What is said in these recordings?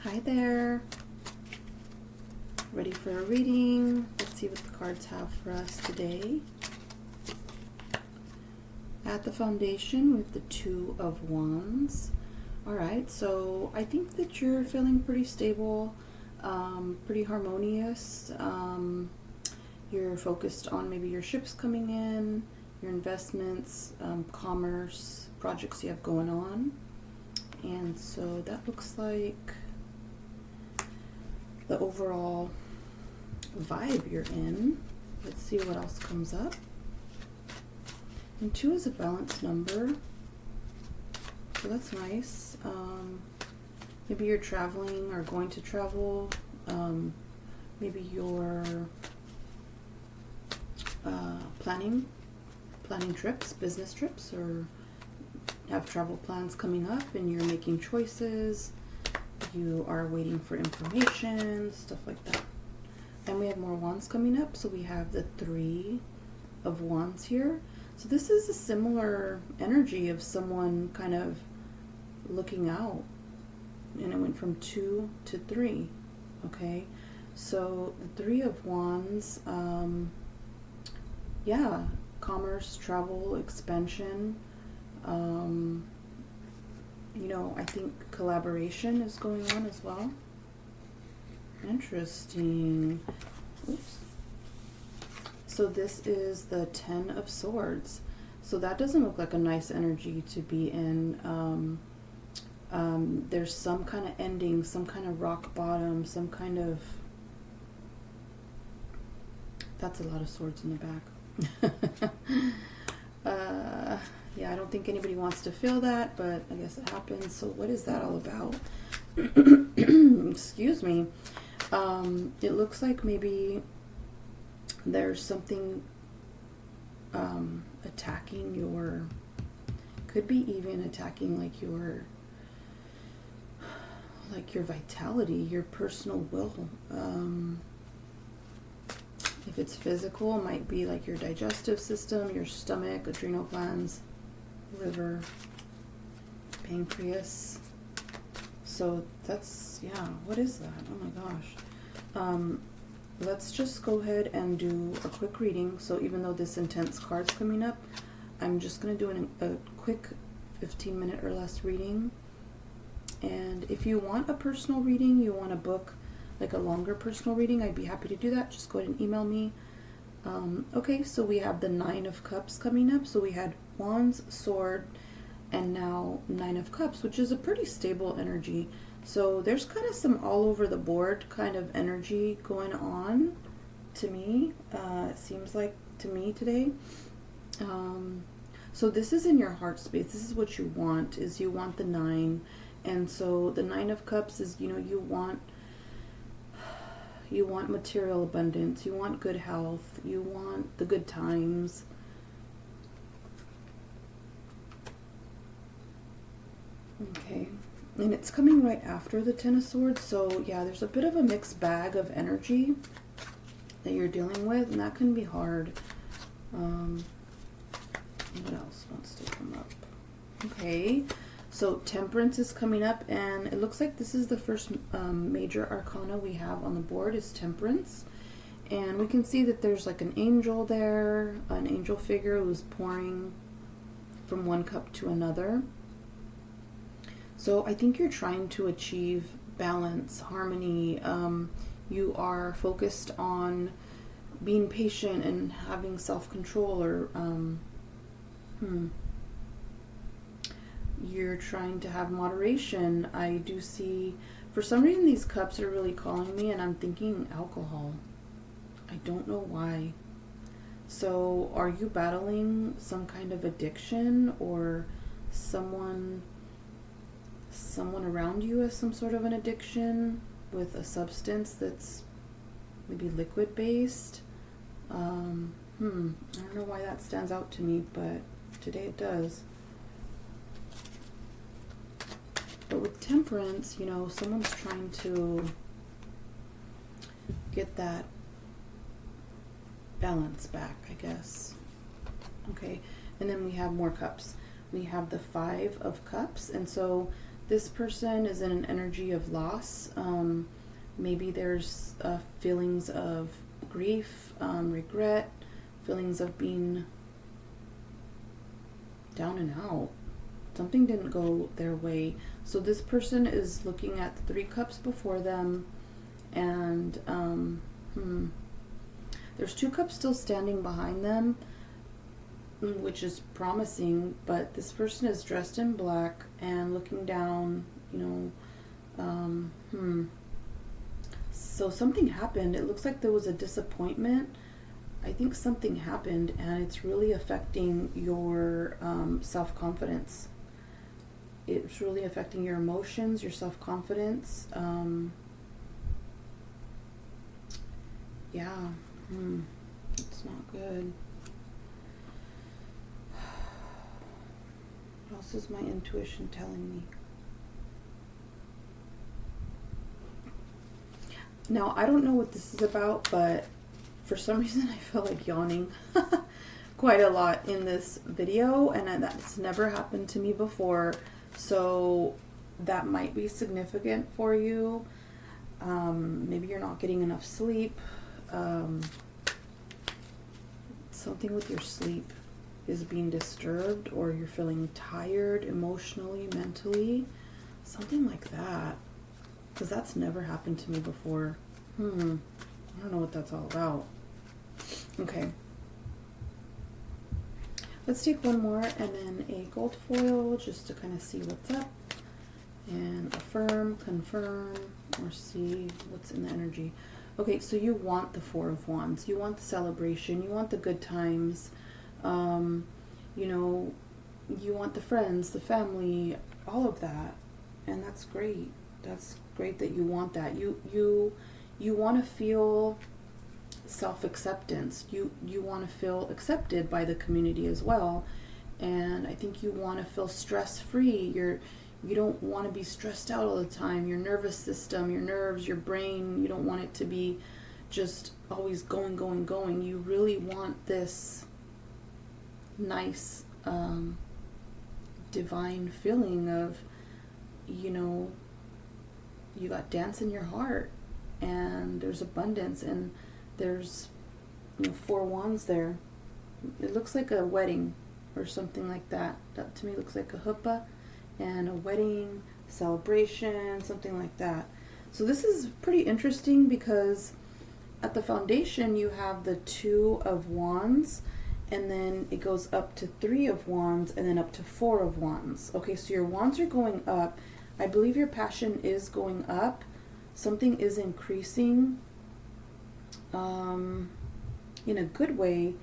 Hi there. Ready for a reading? Let's see what the cards have for us today. At the foundation, we have the Two of Wands. All right, so I think that you're feeling pretty stable, pretty harmonious. You're focused on maybe your ships coming in, your investments, commerce, projects you have going on. And so that looks like the overall vibe you're in. Let's see what else comes up. And 2 is a balanced number, so that's nice. Maybe you're traveling or going to travel. Maybe you're planning trips, business trips, or have travel plans coming up and you're making choices. You are waiting for information, stuff like that. And we have more wands coming up, so we have the 3 of Wands here. So this is a similar energy of someone kind of looking out, and it went from 2 to 3. Okay, so the 3 of Wands, yeah, commerce, travel, expansion. You know, I think collaboration is going on as well. Interesting. Oops. So this is the 10 of Swords. So that doesn't look like a nice energy to be in. There's some kind of ending, some kind of rock bottom, some kind of... That's a lot of swords in the back. Yeah, I don't think anybody wants to feel that, but I guess it happens. So what is that all about? Excuse me. It looks like maybe there's something attacking your, could be even attacking like your vitality, your personal will. If it's physical, it might be like your digestive system, your stomach, adrenal glands, liver, pancreas. So that's, yeah, what is that? Oh my gosh. Let's just go ahead and do a quick reading. So even though this intense card's coming up, I'm just going to do a quick 15-minute or less reading. And if you want a personal reading, you want to book like a longer personal reading, I'd be happy to do that. Just go ahead and email me. Okay, so we have the 9 of Cups coming up. So we had Wands, Sword, and now 9 of Cups, which is a pretty stable energy. So there's kind of some all over the board kind of energy going on to me. It seems like to me today. So this is in your heart space. This is what you want, is you want the 9. And so the 9 of Cups is, you know, you want material abundance, you want good health, you want the good times. Okay, and it's coming right after the 10 of Swords, so yeah, there's a bit of a mixed bag of energy that you're dealing with, and that can be hard. What else wants to come up? Okay, so Temperance is coming up, and it looks like this is the first major arcana we have on the board is Temperance. And we can see that there's like an angel there, an angel figure who's pouring from one cup to another. So I think you're trying to achieve balance, harmony. You are focused on being patient and having self-control, or you're trying to have moderation. I do see, for some reason, these cups are really calling me, and I'm thinking alcohol. I don't know why. So are you battling some kind of addiction, or someone around you has some sort of an addiction with a substance that's maybe liquid based? I don't know why that stands out to me, but today it does. But with Temperance, you know, someone's trying to get that balance back, I guess. Okay, and then we have more cups. We have the 5 of Cups, and so This person is in an energy of loss. Maybe there's feelings of grief, regret, feelings of being down and out. Something didn't go their way. So this person is looking at the 3 cups before them, and there's 2 cups still standing behind them, which is promising, but this person is dressed in black and looking down, So something happened. It looks like there was a disappointment. I think something happened, and it's really affecting your self-confidence. It's really affecting your emotions, your self-confidence. It's not good. What else is my intuition telling me? Now, I don't know what this is about, but for some reason I feel like yawning quite a lot in this video, and that's never happened to me before. So that might be significant for you. Maybe you're not getting enough sleep. Something with your sleep is being disturbed, or you're feeling tired emotionally, mentally, something like that, because that's never happened to me before. I don't know what that's all about. Okay, let's take one more and then a gold foil just to kind of see what's up, and affirm, confirm, or see what's in the energy. Okay, so you want the 4 of Wands. You want the celebration. You want the good times. You want the friends, the family, all of that. And that's great. That's great that you want that. You want to feel self-acceptance. You want to feel accepted by the community as well. And I think you want to feel stress-free. You don't want to be stressed out all the time. Your nervous system, your nerves, your brain, you don't want it to be just always going. You really want this nice, divine feeling of, you got dance in your heart, and there's abundance, and there's, 4 wands there. It looks like a wedding or something like that. That to me looks like a huppah and a wedding celebration, something like that. So this is pretty interesting because at the foundation you have the 2 of Wands, and then it goes up to 3 of Wands, and then up to 4 of Wands. Okay, so your wands are going up. I believe your passion is going up. Something is increasing in a good way.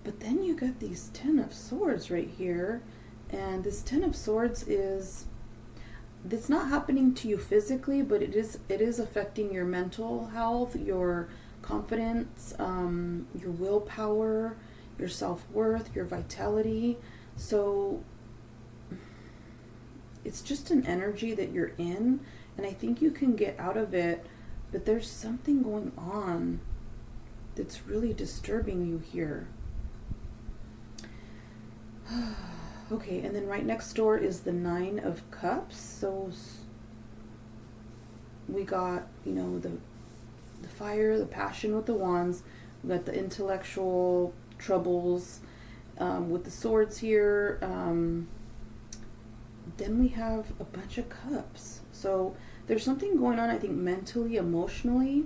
But then you got these 10 of Swords right here. And this 10 of Swords it's not happening to you physically, but it is affecting your mental health, your confidence, your willpower, your self-worth, your vitality. So it's just an energy that you're in, and I think you can get out of it, but there's something going on that's really disturbing you here. Okay, and then right next door is the 9 of Cups. So we got, the fire, the passion with the wands. We got the intellectual troubles with the swords here. Then we have a bunch of cups. So there's something going on, I think, mentally, emotionally.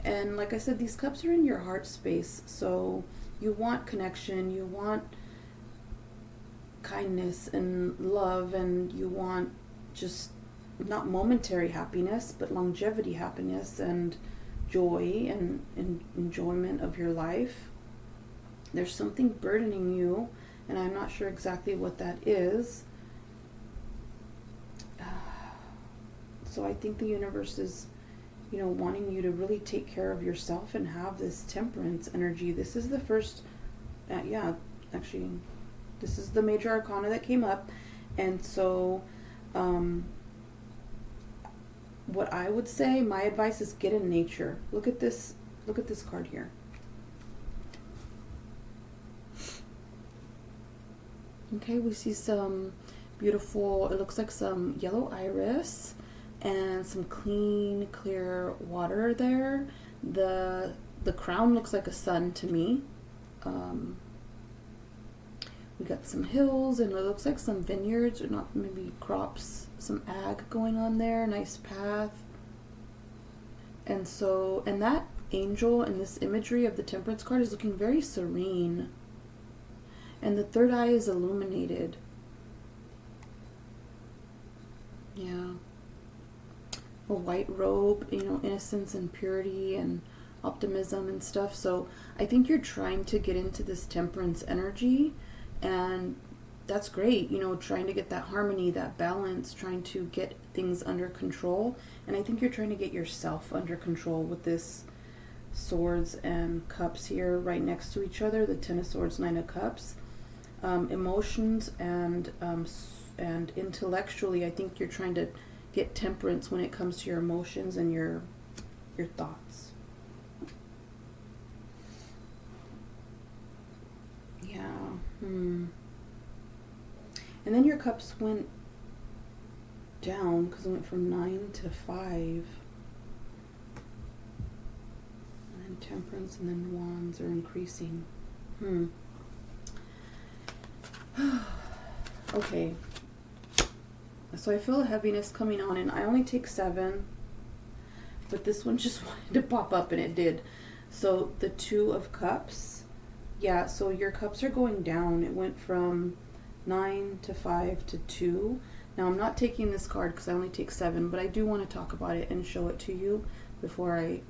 And like I said, these cups are in your heart space. So you want connection, you want kindness and love, and you want just not momentary happiness, but longevity happiness and joy and enjoyment of your life. There's something burdening you, and I'm not sure exactly what that is. So I think the universe is, wanting you to really take care of yourself and have this temperance energy. This is the first, actually, this is the major arcana that came up. And so what I would say, my advice is get in nature. Look at this card here. Okay, we see some Beautiful. It looks like some yellow iris and some clean, clear water there. The crown looks like a sun to me. We got some hills, and it looks like some vineyards, or not, maybe crops, some ag going on there. Nice path. And so, and that angel in this imagery of the Temperance card is looking very serene. And the third eye is illuminated. Yeah. A white robe, you know, innocence and purity and optimism and stuff. So I think you're trying to get into this temperance energy, and that's great, you know, trying to get that harmony, that balance, trying to get things under control. And I think you're trying to get yourself under control with this swords and cups here right next to each other, the Ten of Swords, Nine of Cups. Emotions and intellectually, I think you're trying to get temperance when it comes to your emotions and your thoughts. Yeah. And then your cups went down because it went from 9 to 5. And then temperance and then wands are increasing. Okay. So I feel a heaviness coming on, and I only take 7, but this one just wanted to pop up, and it did. So the Two of Cups, yeah, so your cups are going down. It went from 9 to 5 to 2. Now I'm not taking this card because I only take 7, but I do want to talk about it and show it to you before I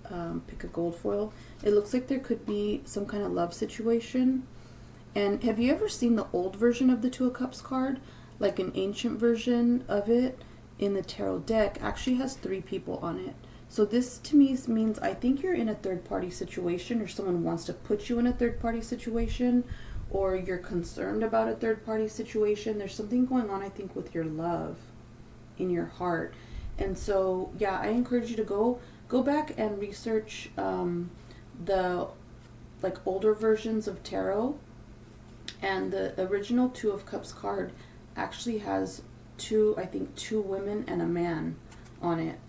pick a gold foil. It looks like there could be some kind of love situation. And have you ever seen the old version of the Two of Cups card? Like an ancient version of it in the tarot deck actually has 3 people on it. So this to me means I think you're in a third-party situation, or someone wants to put you in a third-party situation, or you're concerned about a third-party situation. There's something going on, I think, with your love in your heart. And so, yeah, I encourage you to go back and research the like older versions of tarot. And the original Two of Cups card actually has two women and a man on it.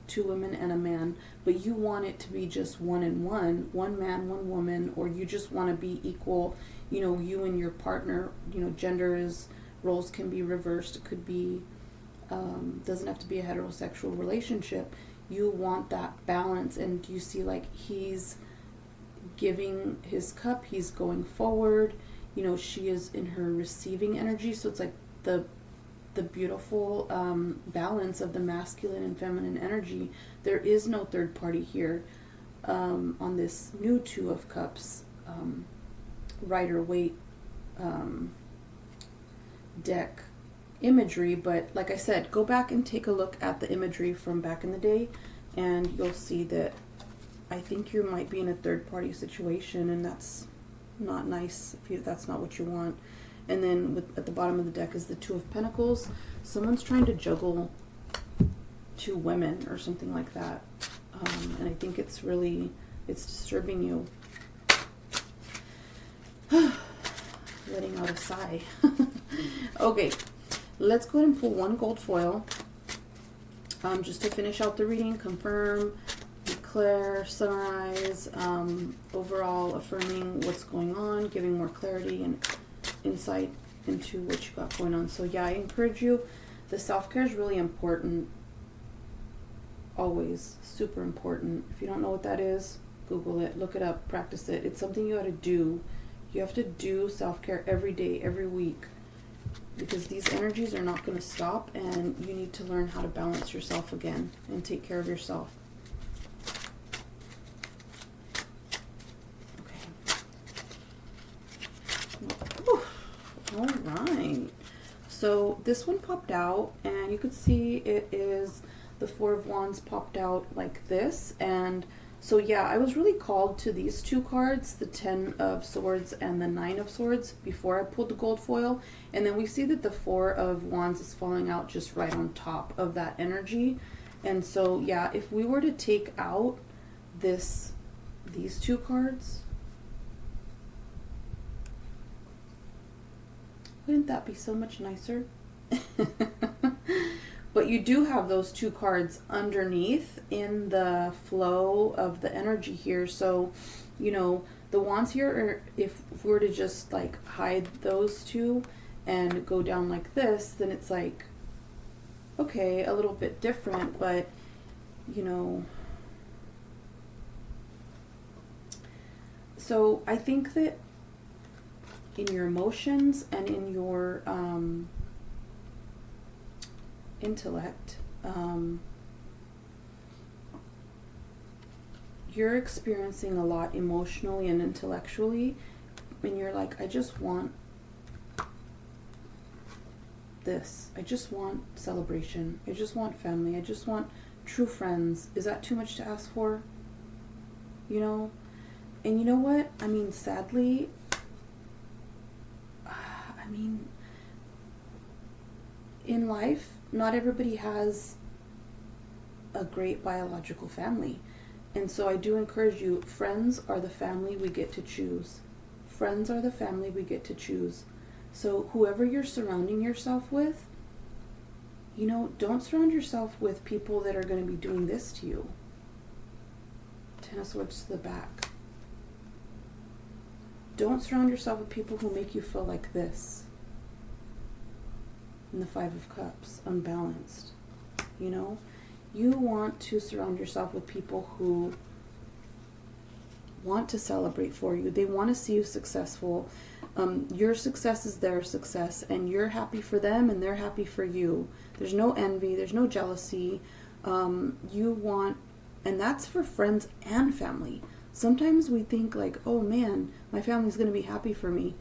2 women and a man, but you want it to be just 1 and 1 man, 1 woman, or you just want to be equal, you know, you and your partner, you know, roles can be reversed. It could be, doesn't have to be a heterosexual relationship. You want that balance, and you see like he's giving his cup, he's going forward, you know, she is in her receiving energy. So it's like the beautiful balance of the masculine and feminine energy. There is no third party here on this new Two of Cups Rider-Waite deck imagery. But like I said, go back and take a look at the imagery from back in the day, and you'll see that I think you might be in a third party situation, and that's not nice if that's not what you want. And then at the bottom of the deck is the Two of Pentacles. Someone's trying to juggle 2 women or something like that. And I think it's disturbing you. Letting out a sigh. Okay, let's go ahead and pull 1 gold foil. Just to finish out the reading, confirm, declare, summarize, overall affirming what's going on, giving more clarity and insight into what you got going on. So yeah, I encourage you. The self-care is really important. Always super important. If you don't know what that is, Google it, look it up, practice it. It's something you got to do. You have to do self-care every day, every week, because these energies are not going to stop, and you need to learn how to balance yourself again and take care of yourself. All right, so this one popped out, and you could see it is the Four of Wands popped out like this. And so yeah, I was really called to these 2 cards, the 10 of Swords and the 9 of Swords, before I pulled the gold foil. And then we see that the 4 of Wands is falling out just right on top of that energy. And so yeah, if we were to take out these 2 cards, wouldn't that be so much nicer? But you do have those two cards underneath in the flow of the energy here. So, you know, the wands here are, if we were to just like hide those two and go down like this, then it's like, okay, a little bit different, but, you know. So I think that in your emotions and in your intellect, you're experiencing a lot emotionally and intellectually, and you're like, I just want this. I just want celebration. I just want family. I just want true friends. Is that too much to ask for? You know? And you know what? I mean, sadly, in life, not everybody has a great biological family. And so I do encourage you, friends are the family we get to choose. Friends are the family we get to choose. So whoever you're surrounding yourself with, you know, don't surround yourself with people that are going to be doing this to you. Ten of Swords to the back. Don't surround yourself with people who make you feel like this. And the Five of Cups, unbalanced. You know, you want to surround yourself with people who want to celebrate for you. They want to see you successful. Your success is their success, and you're happy for them and they're happy for you. There's no envy, there's no jealousy. You want, and that's for friends and family. Sometimes we think like, oh man, my family's going to be happy for me.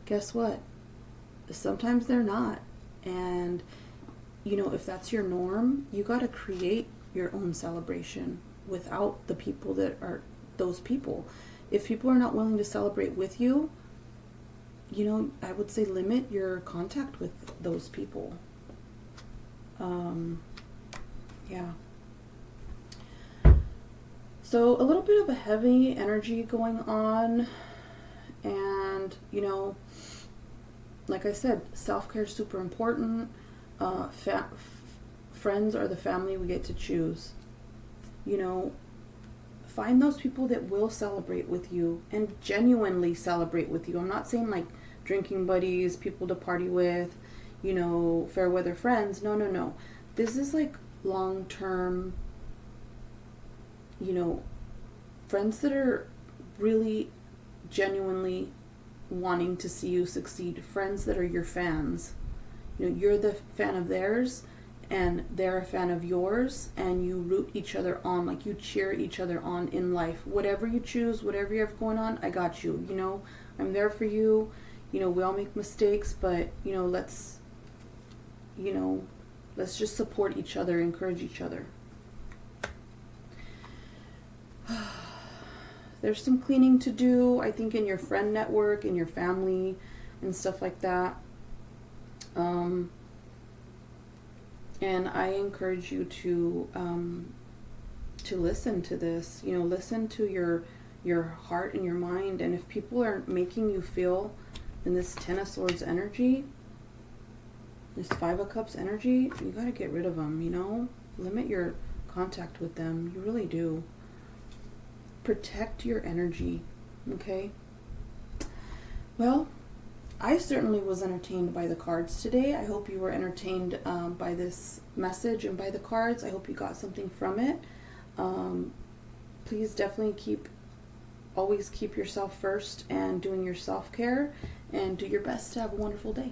Guess what? Sometimes they're not. And, you know, if that's your norm, you got to create your own celebration without the people that are those people. If people are not willing to celebrate with you, you know, I would say limit your contact with those people. Yeah. So a little bit of a heavy energy going on, and, you know, like I said, self-care is super important. Friends are the family we get to choose. You know, find those people that will celebrate with you and genuinely celebrate with you. I'm not saying like drinking buddies, people to party with, you know, fair weather friends. No, no, no. This is like long-term, you know, friends that are really genuinely wanting to see you succeed. Friends that are your fans. You know, you're the fan of theirs and they're a fan of yours, and you root each other on, like you cheer each other on in life. Whatever you choose, whatever you have going on, I got you. You know, I'm there for you. You know, we all make mistakes, but, you know, let's just support each other, encourage each other. There's some cleaning to do, I think, in your friend network, in your family, and stuff like that. And I encourage you to listen to this. You know, listen to your heart and your mind. And if people are making you feel in this Ten of Swords energy, this Five of Cups energy, you got to get rid of them. You know, limit your contact with them. You really do. Protect your energy, okay? Well, I certainly was entertained by the cards today. I hope you were entertained by this message and by the cards. I hope you got something from it. Please definitely always keep yourself first and doing your self-care, and do your best to have a wonderful day.